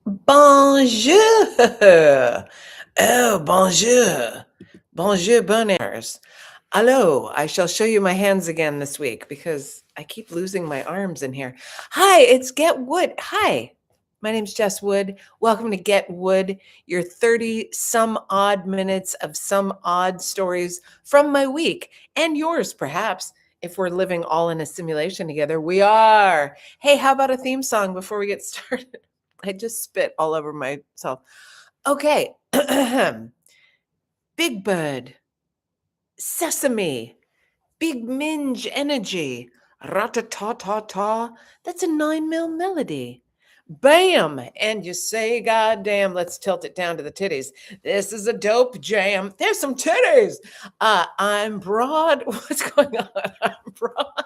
Bonjour. Oh, bonjour. Bonjour, bonheurs. Hello. I shall show you my hands again this week because I keep losing my arms in here. Hi, it's Get Wood. Hi. My name's Jess Wood. Welcome to Get Wood, your 30 some odd minutes of some odd stories from my week and yours, perhaps. If we're living all in a simulation together, we are. Hey, how about a theme song before we get started? I just spit all over myself. Okay. Big Bird, Sesame, Big Minge Energy, Rat-a-ta-ta-ta. That's a 9 mil melody. Bam! And you say, God damn, let's tilt it down to the titties. This is a dope jam. There's some titties. I'm broad. What's going on? I'm broad.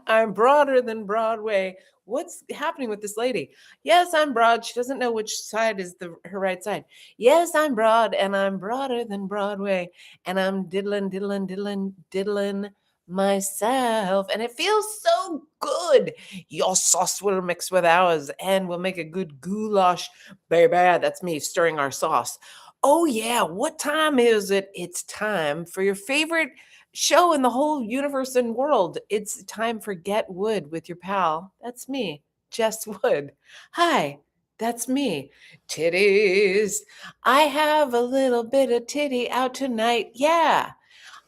I'm broader than Broadway. What's happening with this lady? Yes, I'm broad. She doesn't know which side is her right side. Yes, I'm broad and I'm broader than Broadway. And I'm diddling, diddling, diddling, diddling myself. And it feels so good. Your sauce will mix with ours and we'll make a good goulash. Baby, that's me stirring our sauce. Oh, yeah. What time is it? It's time for your favorite show in the whole universe and world. It's time for Get Wood with your pal. That's me, Jess Wood. Hi, that's me. Titties. I have a little bit of titty out tonight. Yeah.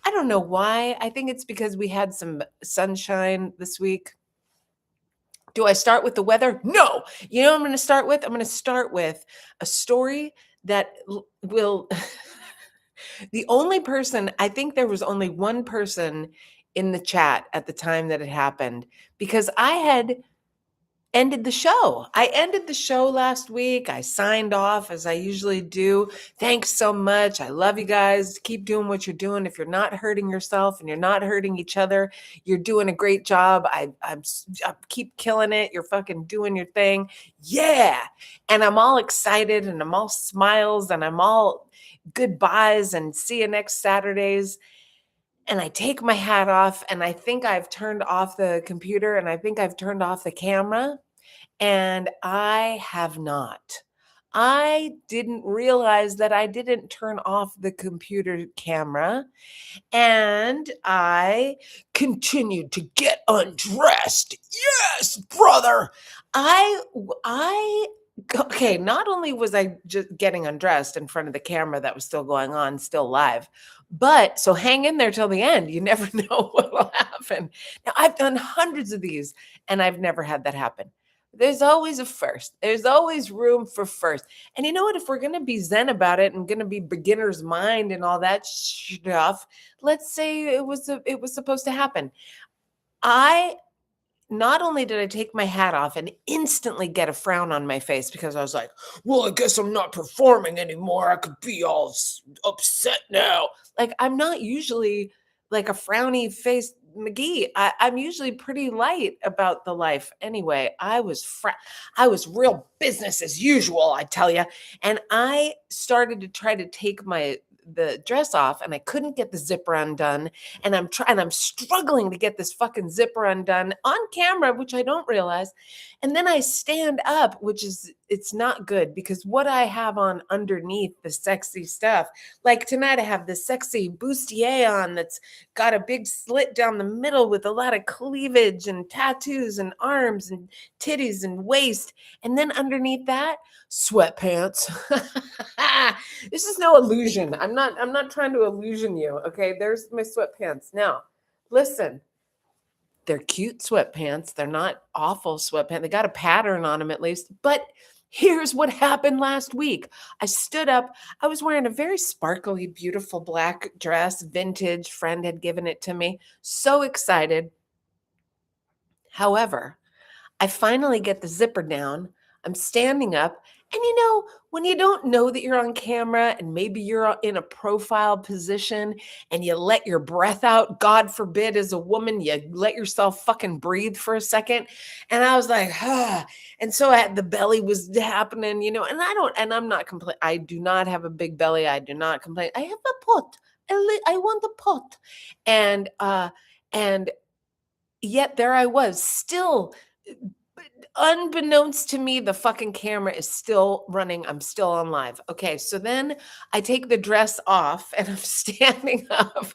I don't know why. I think it's because we had some sunshine this week. Do I start with the weather? No. You know what I'm going to start with? I'm going to start with a story that will the only person, I think there was only one person in the chat at the time that it happened because I had ended the show. I ended the show last week. I signed off as I usually do. Thanks so much. I love you guys. Keep doing what you're doing. If you're not hurting yourself and you're not hurting each other, you're doing a great job. I keep killing it. You're fucking doing your thing. Yeah. And I'm all excited and I'm all smiles and I'm all goodbyes and see you next Saturdays. And I take my hat off and I think I've turned off the computer and I think I've turned off the camera. And I have not. I didn't realize that I didn't turn off the computer camera. And I continued to get undressed. Yes, brother. I okay, not only was I just getting undressed in front of the camera that was still going on, still live, but so hang in there till the end. You never know what will happen. Now, I've done hundreds of these and I've never had that happen. There's always a first. There's always room for first. And you know what? If we're going to be zen about it and going to be beginner's mind and all that stuff, let's say it was supposed to happen. I not only did I take my hat off and instantly get a frown on my face because I was like, well, I guess I'm not performing anymore. I could be all upset now. Like, I'm not usually like a frowny faced McGee. I'm usually pretty light about the life. Anyway, I was real business as usual, I tell you. And I started to try to take the dress off and I couldn't get the zipper undone and I'm struggling to get this fucking zipper undone on camera, which I don't realize. And then I stand up, it's not good because what I have on underneath the sexy stuff, like tonight I have this sexy bustier on that's got a big slit down the middle with a lot of cleavage and tattoos and arms and titties and waist. And then underneath that, sweatpants. This is no illusion. I'm not trying to illusion you. Okay, there's my sweatpants. Now, listen. They're cute sweatpants. They're not awful sweatpants. They got a pattern on them at least. But here's what happened last week. I stood up. I was wearing a very sparkly, beautiful black dress, vintage. Friend had given it to me. So excited. However, I finally get the zipper down. I'm standing up. And you know, when you don't know that you're on camera and maybe you're in a profile position and you let your breath out, God forbid, as a woman, you let yourself fucking breathe for a second. And I was like, ah. And so the belly was happening, you know, and I'm not complaining. I do not have a big belly. I do not complain. I have a pot. I want a pot. And yet there I was still unbeknownst to me, the fucking camera is still running. I'm still on live. Okay, so then I take the dress off and I'm standing up.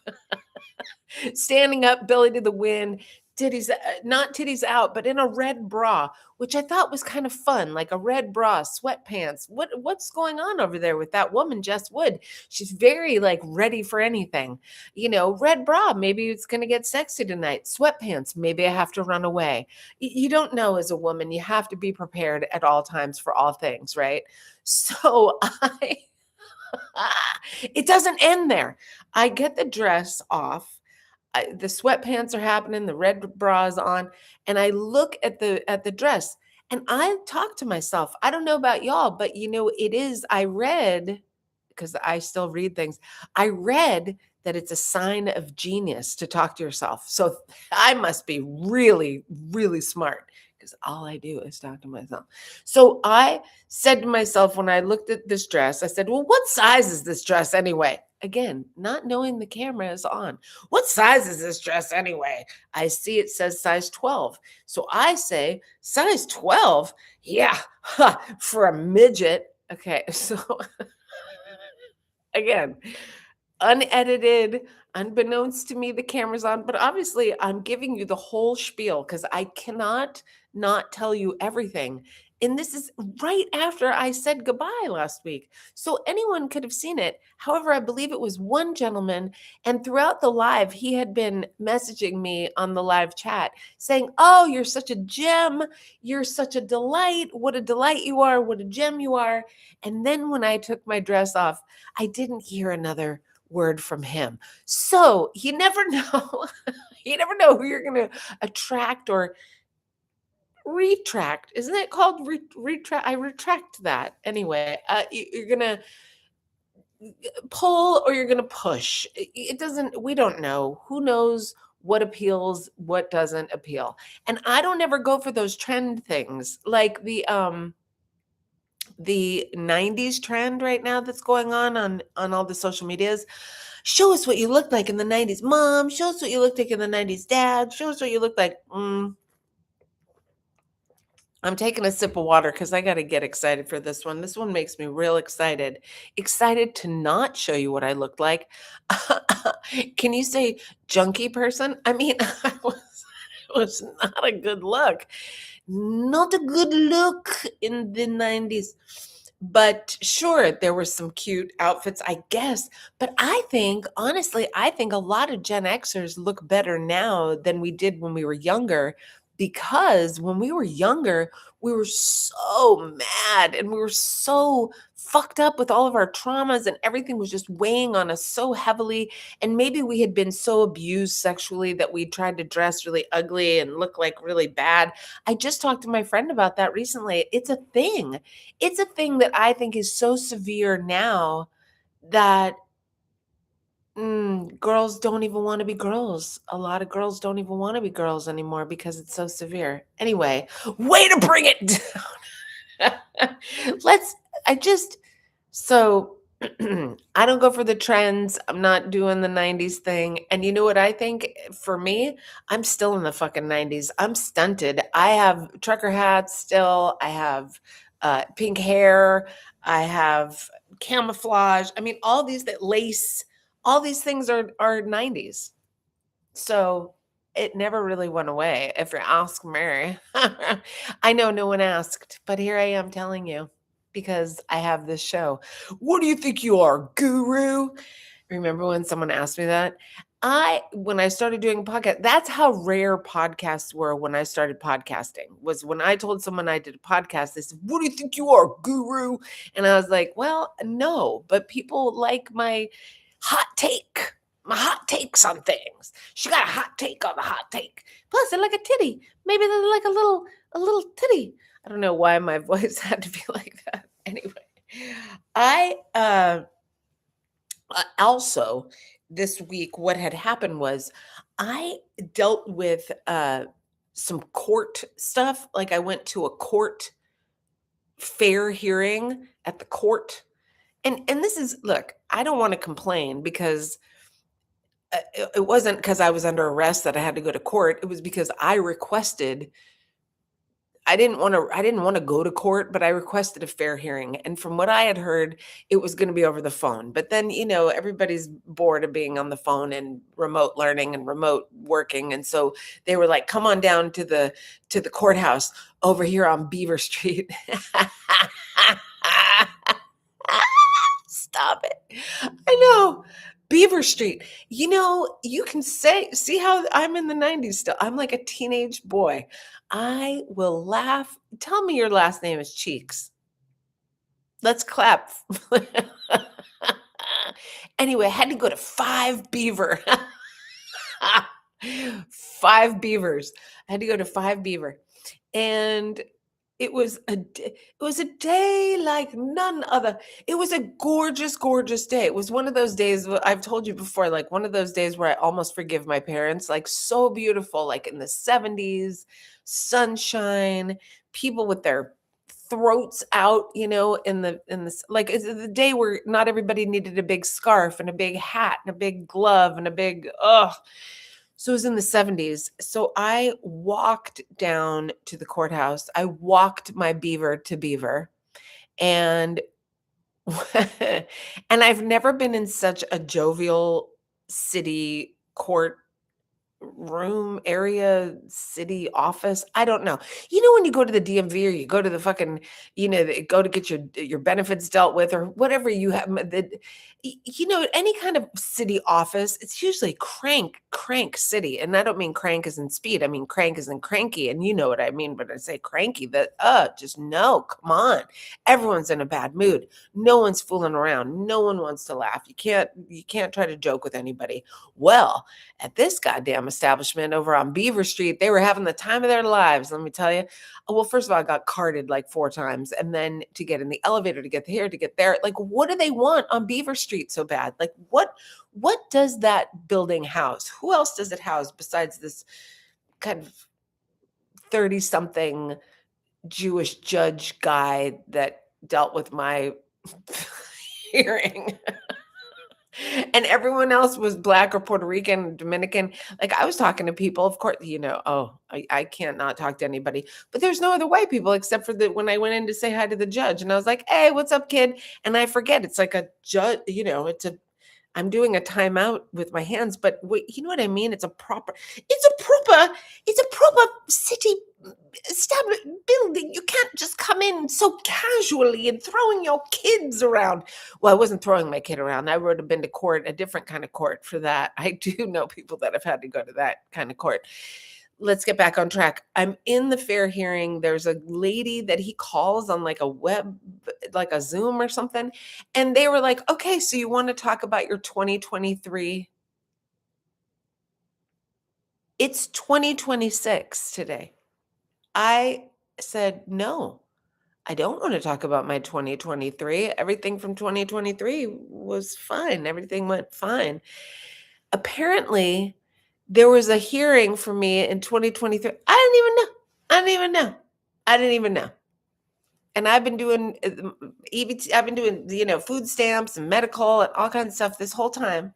Standing up, belly to the wind, titties, not titties out, but in a red bra, which I thought was kind of fun, like a red bra, sweatpants. What's going on over there with that woman, Jess Wood? She's very like ready for anything. Red bra, maybe it's gonna get sexy tonight. Sweatpants, maybe I have to run away. You don't know as a woman, you have to be prepared at all times for all things, right? So I it doesn't end there. I get the dress off. The sweatpants are happening, the red bras on, and I look at the dress and I talk to myself. I don't know about y'all, but it is I read because I still read things. I read that it's a sign of genius to talk to yourself. So I must be really, really smart because all I do is talk to myself. So I said to myself when I looked at this dress, I said, well, what size is this dress anyway? Again, not knowing the camera is on. What size is this dress anyway? I see it says size 12. So I say, size 12? Yeah, for a midget. Okay, so again, unedited, unbeknownst to me, the camera's on. But obviously, I'm giving you the whole spiel because I cannot not tell you everything. And this is right after I said goodbye last week. So anyone could have seen it. However, I believe it was one gentleman. And throughout the live, he had been messaging me on the live chat saying, oh, you're such a gem. You're such a delight. What a delight you are. What a gem you are. And then when I took my dress off, I didn't hear another word from him. So you never know. You never know who you're going to attract or retract. Isn't it called retract? I retract that. Anyway, you're going to pull or you're going to push. It doesn't, we don't know. Who knows what appeals, what doesn't appeal. And I don't ever go for those trend things like the 90s trend right now that's going on all the social medias. Show us what you looked like in the 90s, mom. Show us what you looked like in the 90s, dad. Show us what you looked like. I'm taking a sip of water because I got to get excited for this one. This one makes me real excited. Excited to not show you what I looked like. Can you say junkie person? I mean, it was not a good look. Not a good look in the 90s. But sure, there were some cute outfits, I guess. But I think, honestly, I think a lot of Gen Xers look better now than we did when we were younger. Because when we were younger, we were so mad and we were so fucked up with all of our traumas and everything was just weighing on us so heavily. And maybe we had been so abused sexually that we tried to dress really ugly and look like really bad. I just talked to my friend about that recently. It's a thing. It's a thing that I think is so severe now that girls don't even want to be girls. A lot of girls don't even want to be girls anymore because it's so severe. Anyway, way to bring it down. Let's, I just, so I don't go for the trends. I'm not doing the 90s thing. And you know what I think? For me, I'm still in the fucking 90s. I'm stunted. I have trucker hats still. I have pink hair. I have camouflage. I mean, all these that lace, all these things are 90s. So it never really went away, if you ask me. I know no one asked, but here I am telling you because I have this show. What do you think you are, guru? Remember when someone asked me that? When I started doing a podcast, that's how rare podcasts were when I started podcasting, was when I told someone I did a podcast, they said, what do you think you are, guru? And I was like, well, no, but people like my hot takes on things. She got a hot take on the hot take. Plus, they're like a titty. Maybe they're like a little titty. I don't know why my voice had to be like that. Anyway, I also this week, what had happened was I dealt with some court stuff. Like I went to a court fair hearing at the court. And this is, look, I don't want to complain because it wasn't because I was under arrest that I had to go to court. It was because I requested I didn't want to go to court, but I requested a fair hearing. And from what I had heard, it was going to be over the phone. But then, everybody's bored of being on the phone and remote learning and remote working. And so they were like, come on down to the courthouse over here on Beaver Street. Stop it. I know. Beaver Street. You can see how I'm in the 90s still. I'm like a teenage boy. I will laugh. Tell me your last name is Cheeks. Let's clap. Anyway, I had to go to Five Beaver. Five Beavers. I had to go to Five Beaver. And it was a day like none other. It was a gorgeous, gorgeous day. It was one of those days I've told you before, like one of those days where I almost forgive my parents, like so beautiful, like in the 70s, sunshine, people with their throats out, like it's the day where not everybody needed a big scarf and a big hat and a big glove and a big so it was in the 70s. So I walked down to the courthouse. I walked my beaver to Beaver. And and I've never been in such a jovial city court room area, city office. I don't know. When you go to the DMV or you go to the fucking, go to get your benefits dealt with or whatever you have, any kind of city office, it's usually crank city. And I don't mean crank as in speed. I mean crank as in cranky. And you know what I mean, but I say cranky that, just no, come on. Everyone's in a bad mood. No one's fooling around. No one wants to laugh. You can't try to joke with anybody. Well, at this goddamn establishment over on Beaver Street, they were having the time of their lives, let me tell you. Well, first of all, I got carted like 4 times, and then to get in the elevator, to get here, to get there. Like, what do they want on Beaver Street so bad? Like, what does that building house? Who else does it house besides this kind of 30-something Jewish judge guy that dealt with my hearing? And everyone else was Black or Puerto Rican, Dominican. Like I was talking to people, of course, I can't not talk to anybody, but there's no other white people except for when I went in to say hi to the judge and I was like, hey, what's up, kid? And I forget it's like a judge, I'm doing a timeout with my hands, but wait, you know what I mean? It's a proper city establishment building. You can't just come in so casually and throwing your kids around. Well, I wasn't throwing my kid around. I would have been to court, a different kind of court for that. I do know people that have had to go to that kind of court. Let's get back on track. I'm in the fair hearing. There's a lady that he calls on like a web, like a Zoom or something. And they were like, okay, so you want to talk about your 2023? It's 2026 today. I said, no, I don't want to talk about my 2023. Everything from 2023 was fine. Everything went fine. Apparently, there was a hearing for me in 2023. I didn't even know. And I've been doing EBT, I've been doing, food stamps and medical and all kinds of stuff this whole time.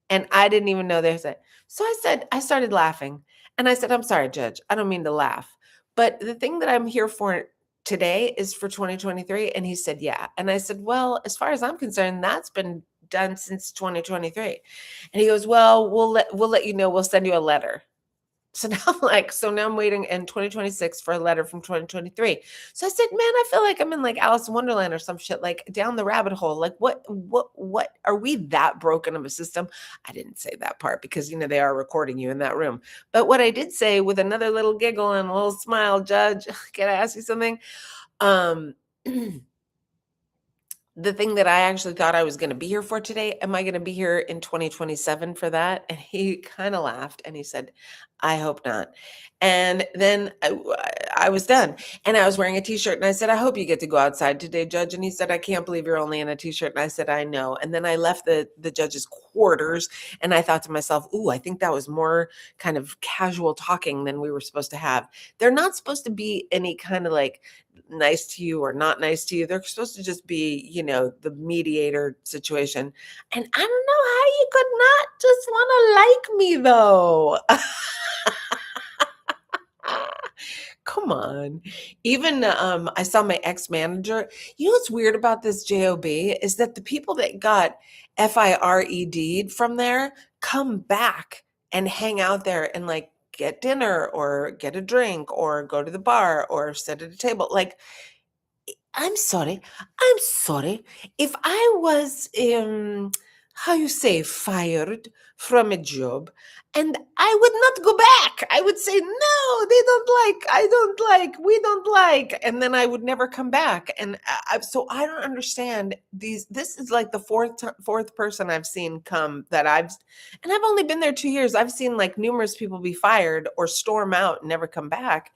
And I didn't even know there's that. So I started laughing. And I said, I'm sorry, Judge. I don't mean to laugh. But the thing that I'm here for today is for 2023. And he said, yeah. And I said, well, as far as I'm concerned, that's been done since 2023. And he goes, well, we'll let you know. We'll send you a letter. So now I'm waiting in 2026 for a letter from 2023. So I said, man, I feel like I'm in like Alice in Wonderland or some shit, like down the rabbit hole. Like what are we that broken of a system? I didn't say that part because, they are recording you in that room. But what I did say with another little giggle and a little smile, Judge, can I ask you something? The thing that I actually thought I was going to be here for today, am I going to be here in 2027 for that? And he kind of laughed and he said, I hope not. And then I was done and I was wearing a t-shirt and I said, I hope you get to go outside today, Judge. And he said, I can't believe you're only in a t-shirt. And I said, I know. And then I left the judge's quarters and I thought to myself, ooh, I think that was more kind of casual talking than we were supposed to have. They're not supposed to be any kind of like nice to you or not nice to you. They're supposed to just be, the mediator situation. And I don't know how you could not just want to like me though. Come on. Even, I saw my ex-manager. You know what's weird about this job is that the people that got FIRED'd from there come back and hang out there and, like, get dinner or get a drink or go to the bar or sit at a table. Like, I'm sorry. If I was, how you say, fired from a job, and I would not go back. I would say, no, they don't like, I don't like, we don't like, and then I would never come back. And so I don't understand these. This is like the fourth person I've seen come that and I've only been there 2 years. I've seen like numerous people be fired or storm out and never come back.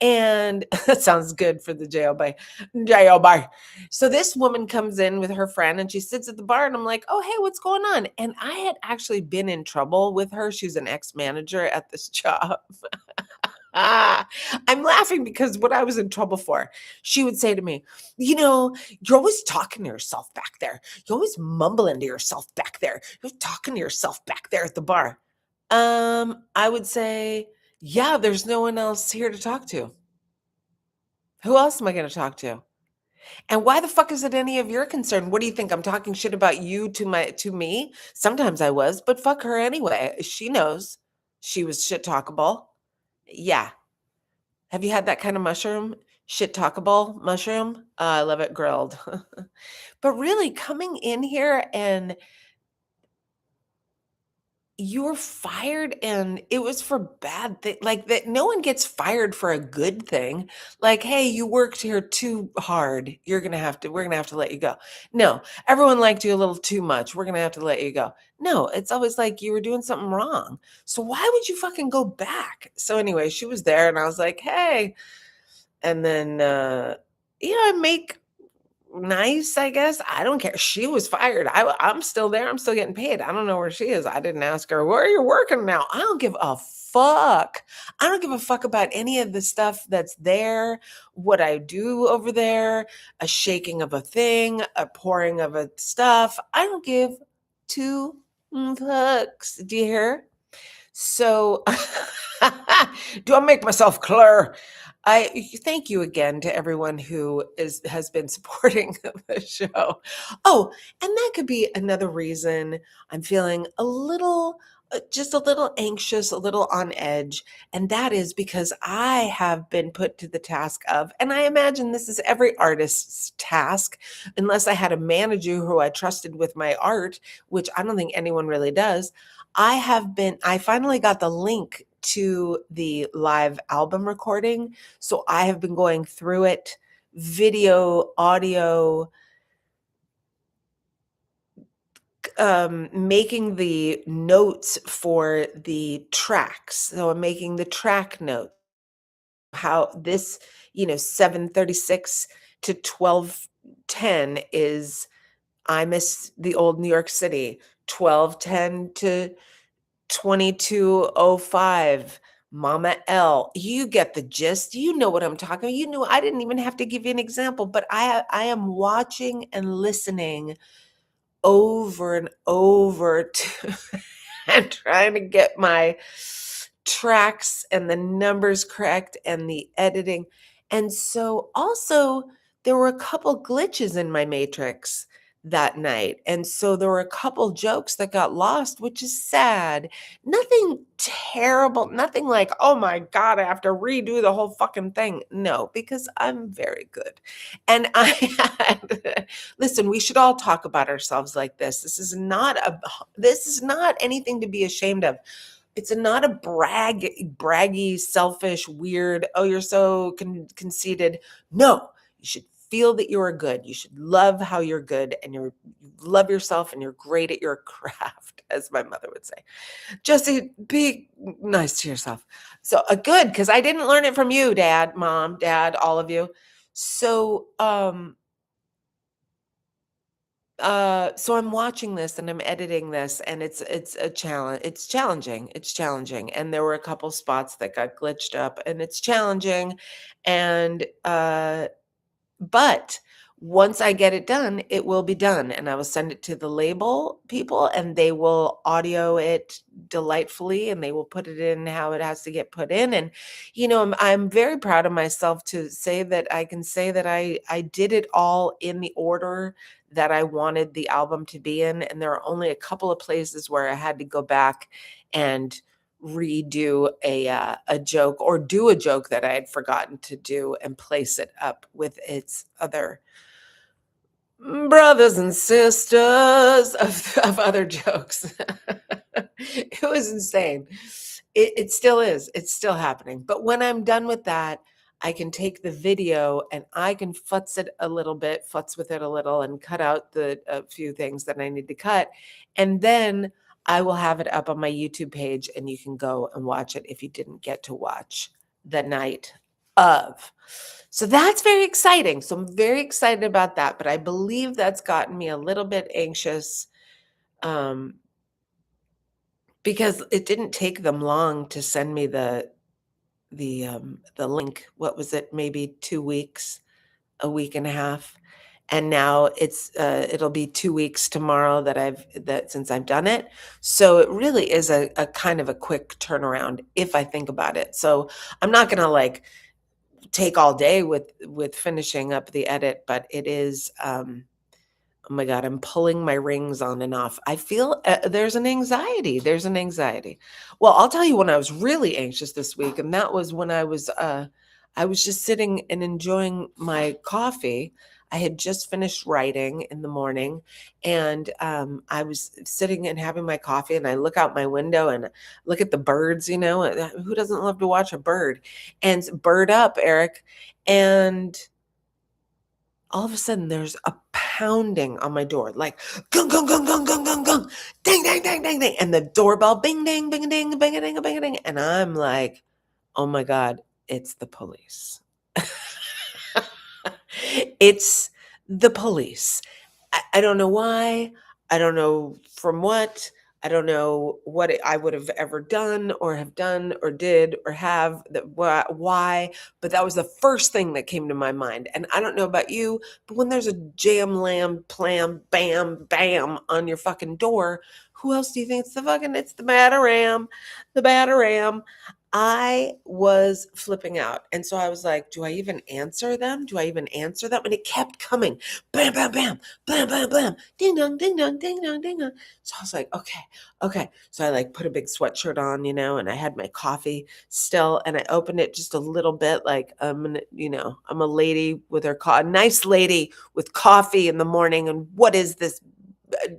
And that sounds good for the jailbay. Jailbay. So this woman comes in with her friend and she sits at the bar and I'm like, oh, hey, what's going on? And I had actually been in trouble with her. She's an ex-manager at this job. I'm laughing because what I was in trouble for, she would say to me, you're always talking to yourself back there. You're always mumbling to yourself back there. You're talking to yourself back there at the bar. I would say, yeah, there's no one else here to talk to. Who else am I going to talk to? And why the fuck is it any of your concern? What do you think? I'm talking shit about you to me? Sometimes I was, but fuck her anyway. She knows she was shit talkable. Yeah. Have you had that kind of mushroom? Shit talkable mushroom? I love it grilled. But really coming in here and you were fired and it was for bad thing, like that no one gets fired for a good thing. Like, hey, you worked here too hard. We're gonna have to let you go. No, everyone liked you a little too much. We're gonna have to let you go. No, it's always like you were doing something wrong. So why would you fucking go back? So anyway, she was there and I was like, hey. And then I make nice, I guess. I don't care. She was fired. I'm still there. I'm still getting paid. I don't know where she is. I didn't ask her, where are you working now? I don't give a fuck. I don't give a fuck about any of the stuff that's there, what I do over there, a shaking of a thing, a pouring of a stuff. I don't give two fucks. Do you hear? So, do I make myself clear? I thank you again to everyone who has been supporting the show. Oh, and that could be another reason I'm feeling a little, just a little anxious, a little on edge, and that is because I have been put to the task of, and I imagine this is every artist's task, unless I had a manager who I trusted with my art, which I don't think anyone really does. I finally got the link to the live album recording. So I have been going through it, video, audio, making the notes for the tracks. So I'm making the track note, how this, 7:36 to 12:10 is I Miss the Old New York City, 12:10 to 22:05, Mama L. You get the gist. You know what I'm talking about. You knew I didn't even have to give you an example, but I am watching and listening over and over to and trying to get my tracks and the numbers correct and the editing. And so also there were a couple glitches in my matrix that night. And so there were a couple jokes that got lost, which is sad. Nothing terrible, nothing like, oh my God, I have to redo the whole fucking thing. No, because I'm very good. And listen, we should all talk about ourselves like this. This is not anything to be ashamed of. It's not a braggy, selfish, weird, oh, you're so conceited. No, you should feel that you are good. You should love how you're good and you love yourself and you're great at your craft, as my mother would say. Jesse, be nice to yourself. So good, because I didn't learn it from you, Dad, Mom, Dad, all of you. So so I'm watching this and I'm editing this and it's a challenge. It's challenging. It's challenging. And there were a couple spots that got glitched up and it's challenging. And but once I get it done, it will be done, and I will send it to the label people, and they will audio it delightfully, and they will put it in how it has to get put in. And I'm very proud of myself to say that I can say that I did it all in the order that I wanted the album to be in, and there are only a couple of places where I had to go back and redo a joke, or do a joke that I had forgotten to do, and place it up with its other brothers and sisters of other jokes. It was insane. It still is. It's still happening. But when I'm done with that, I can take the video and I can futz with it a little, and cut out the a few things that I need to cut. And then I will have it up on my YouTube page, and you can go and watch it if you didn't get to watch the night of. So that's very exciting. So I'm very excited about that, but I believe that's gotten me a little bit anxious, um, because it didn't take them long to send me the link. What was it? Maybe 2 weeks, a week and a half. And now it'll be 2 weeks tomorrow that since I've done it. So it really is a kind of a quick turnaround if I think about it. So I'm not gonna like take all day with finishing up the edit, but it is, oh my god, I'm pulling my rings on and off. I feel, there's an anxiety. Well, I'll tell you when I was really anxious this week, and that was when I was just sitting and enjoying my coffee. I had just finished writing in the morning, and I was sitting and having my coffee, and I look out my window and look at the birds. Who doesn't love to watch a bird? And bird up, Eric. And all of a sudden there's a pounding on my door, like gung gung gung gung gung gung gung, ding ding ding ding ding, and the doorbell bing ding bing ding bing ding bing ding, and I'm like, oh my god, it's the police. It's the police. I don't know why. I don't know from what. I don't know what I would have ever done, or have done, or did, or have that. Why? But that was the first thing that came to my mind. And I don't know about you, but when there's a jam, lamb, plam, bam, bam on your fucking door, who else do you think it's the Bataram, the Bataram. I was flipping out. And so I was like, do I even answer them? Do I even answer them? And it kept coming. Bam, bam, bam, bam, bam, bam. Ding dong, ding dong, ding dong, ding dong. So I was like, okay, okay. So I like put a big sweatshirt on, and I had my coffee still, and I opened it just a little bit, like I'm a lady with a nice lady with coffee in the morning. And what is this uh,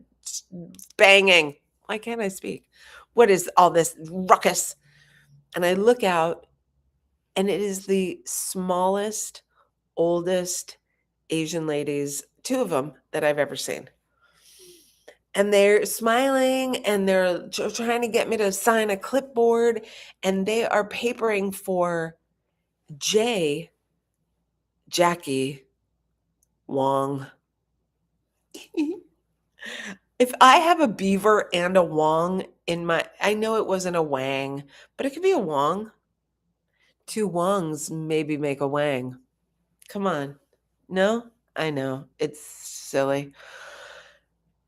banging? Why can't I speak? What is all this ruckus? And I look out, and it is the smallest, oldest Asian ladies, two of them that I've ever seen. And they're smiling, and they're trying to get me to sign a clipboard, and they are papering for Jackie Wong. If I have a beaver and a Wong I know it wasn't a Wang, but it could be a Wong. Two Wongs maybe make a Wang. Come on. No? I know. It's silly.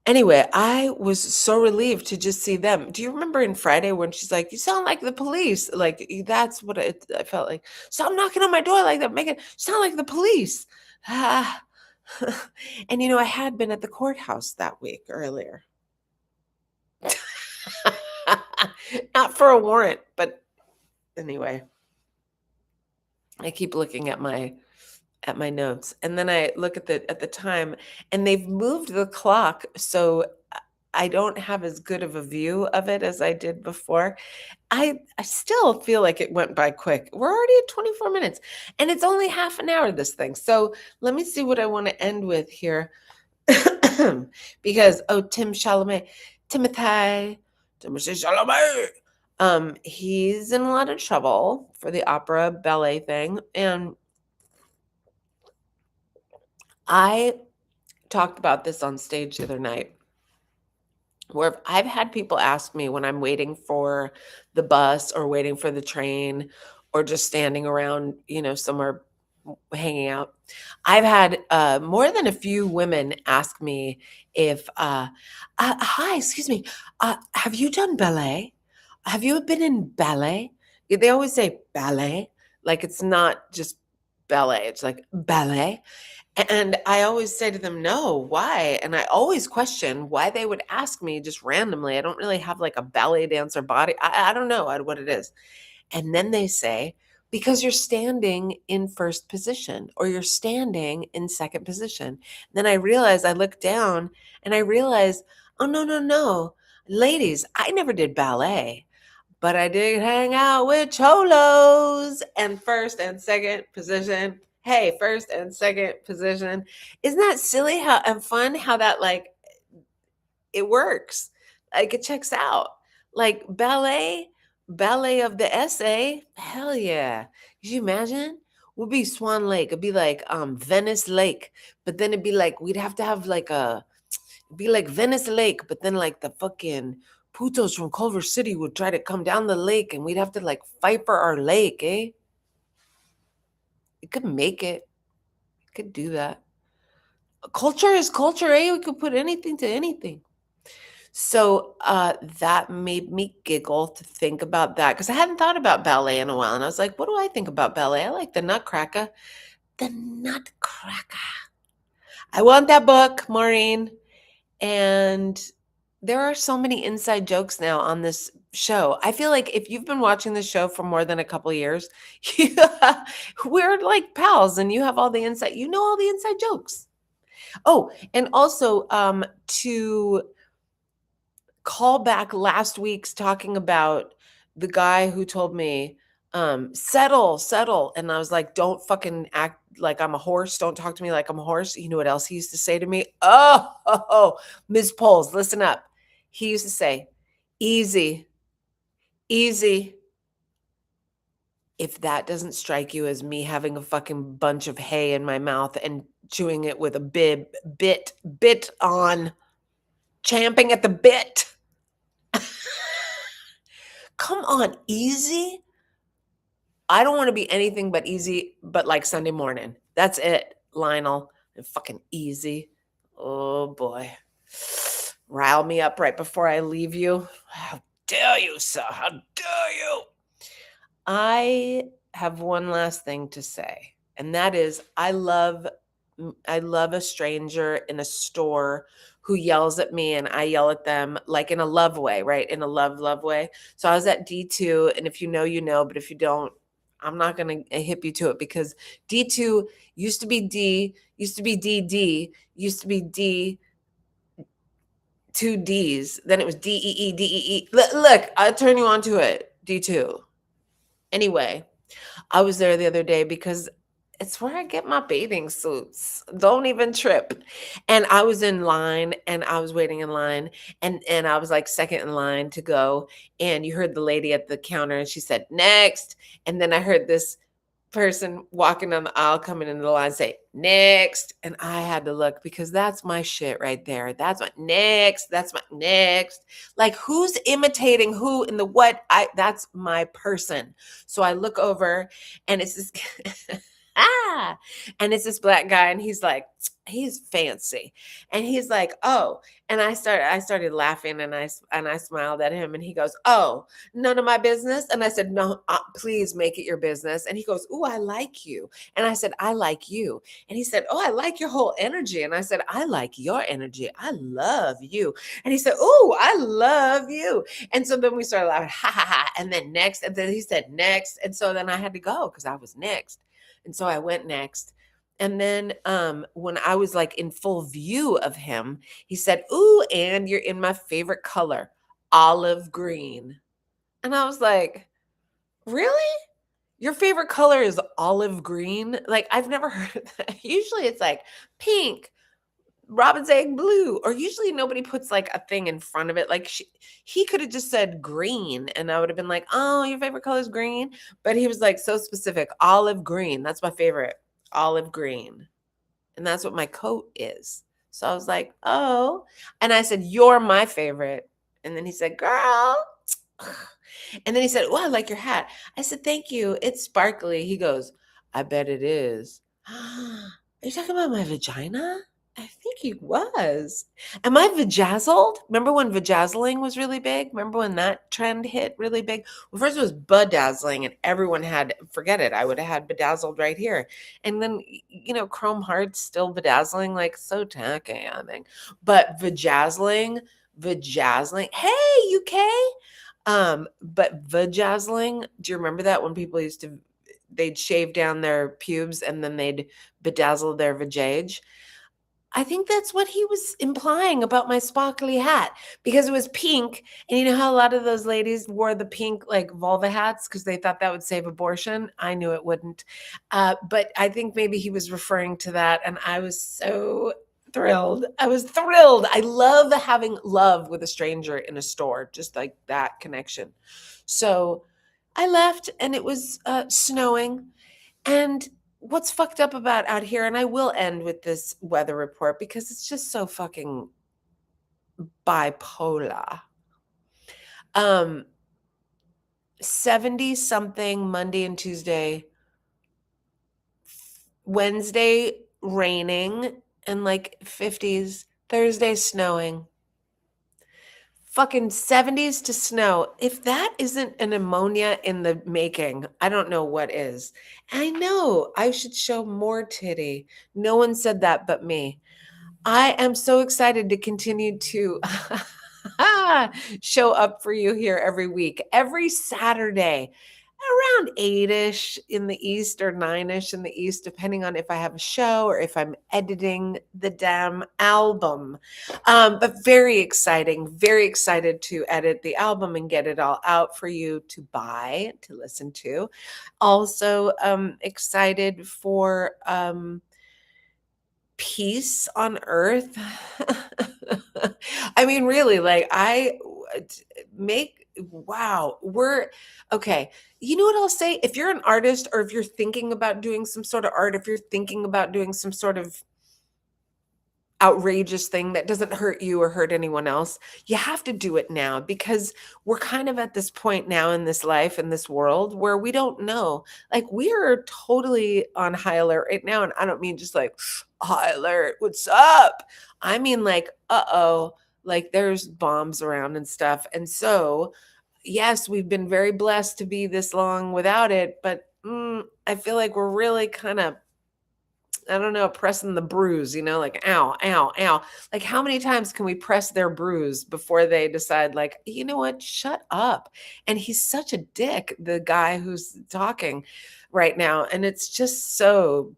Anyway, I was so relieved to just see them. Do you remember in Friday when she's like, "You sound like the police"? Like, that's what I felt like. Stop knocking on my door like that. Make it sound like the police. Ah. And I had been at the courthouse that week earlier. Not for a warrant, but anyway. I keep looking at my notes, and then I look at the time, and they've moved the clock, so I don't have as good of a view of it as I did before. I still feel like it went by quick. We're already at 24 minutes, and it's only half an hour, this thing. So let me see what I want to end with here. Because Timothée Chalamet, he's in a lot of trouble for the opera ballet thing, and I talked about this on stage the other night, where I've had people ask me when I'm waiting for the bus, or waiting for the train, or just standing around, somewhere hanging out. I've had more than a few women ask me if, hi, excuse me, have you done ballet? Have you been in ballet? They always say ballet, like it's not just ballet, it's like ballet. And I always say to them, no, why? And I always question why they would ask me just randomly. I don't really have like a ballet dancer body. I don't know what it is. And then they say, because you're standing in first position or you're standing in second position. Then I realize, I look down and I realize, oh, no, no, no. Ladies, I never did ballet, but I did hang out with cholos and first and second position. Hey, first and second position. Isn't that silly how and fun how that like it works? Like it checks out. Like ballet of the essay. Hell yeah. Could you imagine? Would be Swan Lake. It'd be like Venice Lake. But then it'd be like we'd have to have like it'd be like Venice Lake, but then like the fucking putos from Culver City would try to come down the lake and we'd have to like fight for our lake, eh? It could make it. It could do that. Culture is culture, eh? We could put anything to anything. So that made me giggle to think about that because I hadn't thought about ballet in a while. And I was like, what do I think about ballet? I like the Nutcracker. The Nutcracker. I want that book, Maureen. And there are so many inside jokes now on this show. I feel like if you've been watching the show for more than a couple of years, we're like pals and you have all the inside, you know, all the inside jokes. Oh, and also to call back last week's talking about the guy who told me, settle. And I was like, don't fucking act like I'm a horse. Don't talk to me like I'm a horse. You know what else he used to say to me? Oh, Ms. Poles, listen up. He used to say, easy, easy. If that doesn't strike you as me having a fucking bunch of hay in my mouth and chewing it with a bit on, champing at the bit. Come on, easy. I don't want to be anything but easy, but like Sunday morning. That's it, Lionel. And fucking easy. Oh boy. Rile me up right before I leave you. How dare you, sir? How dare you? I have one last thing to say, and that is I love a stranger in a store who yells at me and I yell at them like in a love way, right? In a love way. So I was at D2, and if you know, you know, but if you don't, I'm not going to hip you to it because D2 used to be D, used to be DD, used to be D, two D's, then it was DEE. Look, I'll turn you on to it. D2. Anyway, I was there the other day because it's where I get my bathing suits. Don't even trip. And I was in line and I was waiting in line and I was like second in line to go. And you heard the lady at the counter and she said, next. And then I heard this person walking down the aisle coming into the line say, next. And I had to look because that's my shit right there. That's my next. That's my next. Like who's imitating who in the what? That's my person. So I look over and it's this and it's this black guy and he's fancy. And he's like, "Oh." And I started laughing and I smiled at him and he goes, "Oh, none of my business." And I said, "No, please make it your business." And he goes, "Ooh, I like you." And I said, "I like you." And he said, "Oh, I like your whole energy." And I said, "I like your energy. I love you." And he said, "Ooh, I love you." And so then we started laughing, ha ha ha. And then next, and then he said next. And so then I had to go because I was next. And so I went next. And then when I was like in full view of him, he said, "Ooh, and you're in my favorite color, olive green." And I was like, "Really? Your favorite color is olive green?" Like I've never heard that. Usually it's like pink, robin's egg blue, or usually nobody puts like a thing in front of it. Like he could have just said green and I would have been like, "Oh, your favorite color is green." But he was like so specific, olive green. That's my favorite, olive green. And that's what my coat is. So I was like, "Oh." And I said, "You're my favorite." And then he said, "Girl." And then he said, "Oh, I like your hat." I said, "Thank you. It's sparkly." He goes, I bet it is. Are you talking about my vagina? I think he was. Am I vajazzled? Remember when vajazzling was really big? Remember when that trend hit really big? Well, first it was bedazzling, and everyone had, forget it, I would have had bedazzled right here. And then, Chrome Hearts still bedazzling, like so tacky, I think. But vajazzling. Hey, UK. But vajazzling, do you remember that when people used to, they'd shave down their pubes and then they'd bedazzle their vajayge? I think that's what he was implying about my sparkly hat, because it was pink. And you know how a lot of those ladies wore the pink, like, vulva hats because they thought that would save abortion? I knew it wouldn't. But I think maybe he was referring to that. And I was so thrilled. I was thrilled. I love having love with a stranger in a store, just like that connection. So I left, and it was snowing. And what's fucked up about out here, and I will end with this weather report because it's just so fucking bipolar. 70 something Monday and Tuesday. Wednesday raining and like 50s. Thursday snowing. Fucking 70s to snow. If that isn't an ammonia in the making, I don't know what is. I know I should show more titty. No one said that but me. I am so excited to continue to show up for you here every week, every Saturday, around 8-ish in the East or 9-ish in the East, depending on if I have a show or if I'm editing the damn album. But very exciting, very excited to edit the album and get it all out for you to buy, to listen to. Also, excited for peace on earth. I mean, really, like, I make, wow, we're okay. You know what I'll say? If you're an artist, or if you're thinking about doing some sort of art, if you're thinking about doing some sort of outrageous thing that doesn't hurt you or hurt anyone else, you have to do it now, because we're kind of at this point now in this life, in this world, where we don't know. Like, we are totally on high alert right now. And I don't mean just like high alert, what's up? I mean, like, uh-oh, like there's bombs around and stuff. And so, yes, we've been very blessed to be this long without it, but I feel like we're really kind of, I don't know, pressing the bruise, like, ow, ow, ow. Like, how many times can we press their bruise before they decide, like, you know what, shut up? And he's such a dick, the guy who's talking right now. And it's just so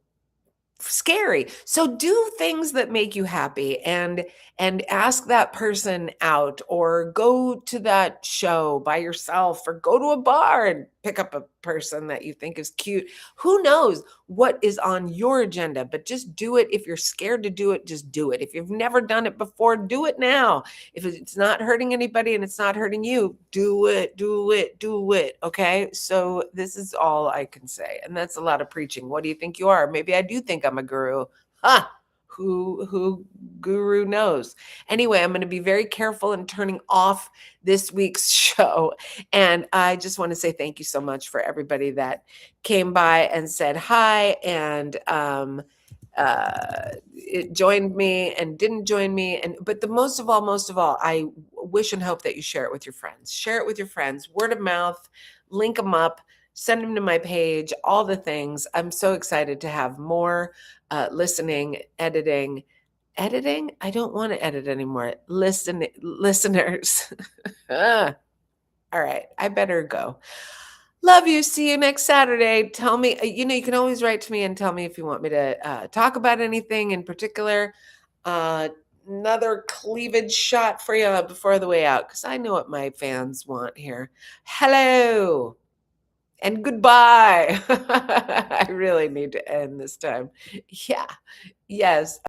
scary. So do things that make you happy, and ask that person out, or go to that show by yourself, or go to a bar and pick up a person that you think is cute. Who knows what is on your agenda, but just do it. If you're scared to do it, just do it. If you've never done it before, do it now. If it's not hurting anybody and it's not hurting you, do it, do it, do it. Okay? So this is all I can say. And that's a lot of preaching. What do you think you are? Maybe I do think I'm a guru. Huh. Who guru knows? Anyway, I'm going to be very careful in turning off this week's show. And I just want to say thank you so much for everybody that came by and said hi, and it joined me and didn't join me. But the most of all, I wish and hope that you share it with your friends. Share it with your friends, word of mouth, link them up, send them to my page, all the things. I'm so excited to have more listening, editing. I don't want to edit anymore. Listeners. All right, I better go. Love you. See you next Saturday. Tell me, you can always write to me and tell me if you want me to talk about anything in particular. Another cleavage shot for you before the way out, because I know what my fans want here. Hello and goodbye. I really need to end this time. Yeah. Yes.